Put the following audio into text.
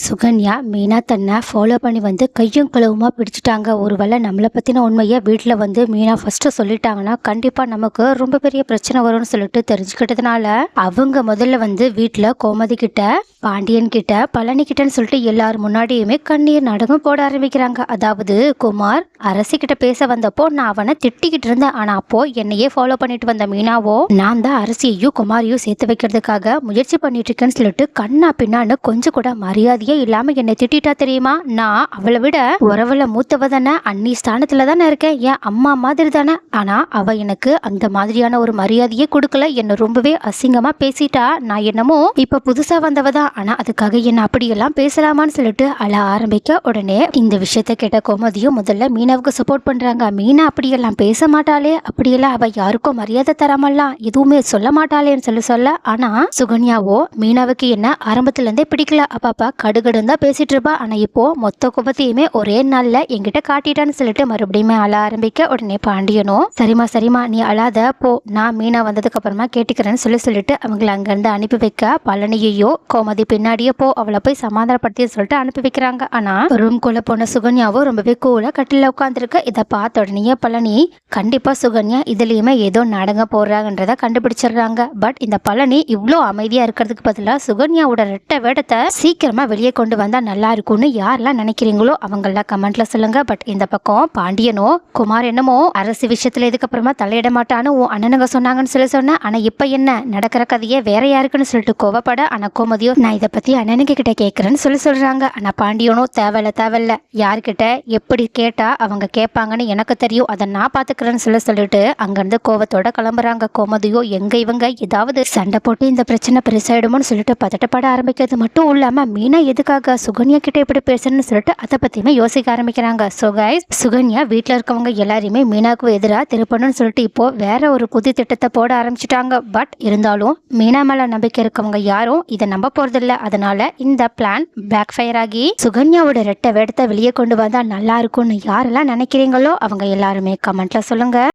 சுகன்யா மீனா தன்னை ஃபாலோ பண்ணி வந்து கையும் களவுமா பிடிச்சிட்டாங்க. ஒருவேளை நம்மளை பற்றின உண்மையை வீட்டில் வந்து மீனா ஃபஸ்ட்டு சொல்லிட்டாங்கன்னா கண்டிப்பாக நமக்கு ரொம்ப பெரிய பிரச்சனை வரும்னு சொல்லிட்டு தெரிஞ்சுக்கிட்டதுனால அவங்க முதல்ல வந்து வீட்டில் கோமதி கிட்ட, பாண்டியன் கிட்ட, பழனி கிட்டன்னு சொல்லிட்டு எல்லாரும் முன்னாடியுமே கண்ணீர் நாடகம் போட ஆரம்பிக்கிறாங்க. அதாவது குமார் அரசி கிட்ட பேச வந்தப்போ நான் அவனை திட்டிக்கிட்டு இருந்தேன். ஆனால் அப்போ என்னையே ஃபாலோ பண்ணிட்டு வந்த மீனாவோ நான் தான் அரசியையும் குமாரையும் சேர்த்து வைக்கிறதுக்காக முயற்சி பண்ணிட்டு இருக்கேன்னு சொல்லிட்டு கண்ணா பின்னான்னு கொஞ்சம் கூட மரியாதை இல்லாம என்னை திட்டா தெரியுமா? நான் அவளை விட உறவுல மூத்தவ தானே, அன்னி ஸ்தானத்துல தானே இருக்கேன், என் அம்மா மாதிரி தானே. ஆனா அவ எனக்கு அந்த மாதிரியான ஒரு மரியாதையே கொடுக்கல. என்ன ரொம்பவே அசிங்கமா பேசிட்டா. நான் என்னமோ இப்ப புதுசா வந்தவதான், ஆனா அதுக்காக என்ன அப்படியெல்லாம் பேசலாமான்னு சொல்லிட்டு அழ ஆரம்பிக்க உடனே இந்த விஷயத்த கேட்ட கோமதியும் முதல்ல மீனாவுக்கு சப்போர்ட் பண்றாங்க. மீனா அப்படியெல்லாம் பேச மாட்டாளே, அப்படியெல்லாம் அவ யாருக்கும் மரியாதை தராமல்லாம் எதுவுமே சொல்ல மாட்டாளேன்னு சொல்ல ஆனா சுகன்யாவோ மீனாவுக்கு என்ன ஆரம்பத்துல இருந்தே பிடிக்கல. அப்பப்பா கடுகடுன்னு தான் பேசிட்டு இருப்பா. ஆனா இப்போ மொத்த கோபத்தையுமே ஒரே நாள்ல என்கிட்ட காட்டிட்டான்னு சொல்லிட்டு மறுபடியும் அழ ஆரம்பிக்க உடனே பாண்டியனும் சரிமா நீ அழாத போ, நான் மீனா வந்ததுக்கு அப்புறமா கேட்டுக்கிறேன்னு சொல்லிட்டு அவங்களை அங்கிருந்து அனுப்பி வைக்க பழனியையோ கோமதி பின்னாடியே போ, அவளை போய் சமாதானப்படுத்தி சொல்லிட்டு அனுப்பி வைக்கிறாங்க. ஆனா ரூம்குள்ள போன சுகன்யாவோ ரொம்பவே கூலா கட்டில உட்காந்துருக்க. இதை பார்த்த உடனே பழனி கண்டிப்பா சுகன்யா இதுலயுமே ஏதோ நாடகம் போடுறாங்கன்றத கண்டுபிடிச்சிடுறாங்க. பட் இந்த பழனி இவ்வளோ அமைதியா இருக்கிறதுக்கு பதிலாக சுகன்யாவோட ரெட்டை வேடத்தை சீக்கிரமா வெளியே கொண்டு வந்தா நல்லா இருக்கும்னு யாரெல்லாம் நினைக்கிறீங்களோ அவங்கெல்லாம் கமெண்ட்ல சொல்லுங்க. பட் இந்த பக்கம் பாண்டியனோ குமார் என்னமோ அரசு விஷயத்துல இதுக்கப்புறமா தலையிட மாட்டான்னு உன் அண்ணனுங்க சொன்னாங்கன்னு சொன்னேன். ஆனா இப்ப என்ன நடக்கிற கதையே வேற யாருக்குன்னு சொல்லிட்டு கோவப்பட, ஆனா கோமதியோ நான் இதை பத்தி அண்ணனுங்க கிட்ட கேட்கறேன்னு சொல்றாங்க. ஆனா பாண்டியனோ தேவையில்ல யார்கிட்ட எப்படி கேட்டா அவங்க கேட்பாங்கன்னு எனக்கு தெரியும், அதை நான் பாத்துக்கிறேன்னு சொல்லிட்டு அங்கிருந்து கோவத்தோட கிளம்புறாங்க. கோமதியோ எங்க இவங்க ஏதாவது சண்டை போட்டு இந்த பிரச்சனை பெருசாயிடுமோன்னு சொல்லிட்டு பதட்டப்பட ஆரம்பிக்கிறது மட்டும் இல்லாம மீனா எதுக்காக சுகன்யா கிட்ட இப்படி பேசணும்னு சொல்லிட்டு அதை பத்தியுமே யோசிக்க ஆரம்பிக்கிறாங்க. ஸோ கைஸ், சுகன்யா வீட்டில் இருக்கவங்க எல்லாரையுமே மீனாவுக்கு எதிராக திருப்பணும்னு சொல்லிட்டு இப்போ வேற ஒரு புது திட்டத்தை போட ஆரம்பிச்சிட்டாங்க. பட் இருந்தாலும் மீனா மேல நம்பிக்கை இருக்கவங்க யாரும் இதை நம்ப போறதில்ல. அதனால இந்த பிளான் பேக் ஃபயர் ஆகி சுகன்யாவோட ரெட்டை வேடத்தை வெளியே கொண்டு வந்தா நல்லா இருக்கும்னு யாரெல்லாம் நினைக்கிறீங்களோ அவங்க எல்லாருமே கமெண்ட்ல சொல்லுங்க.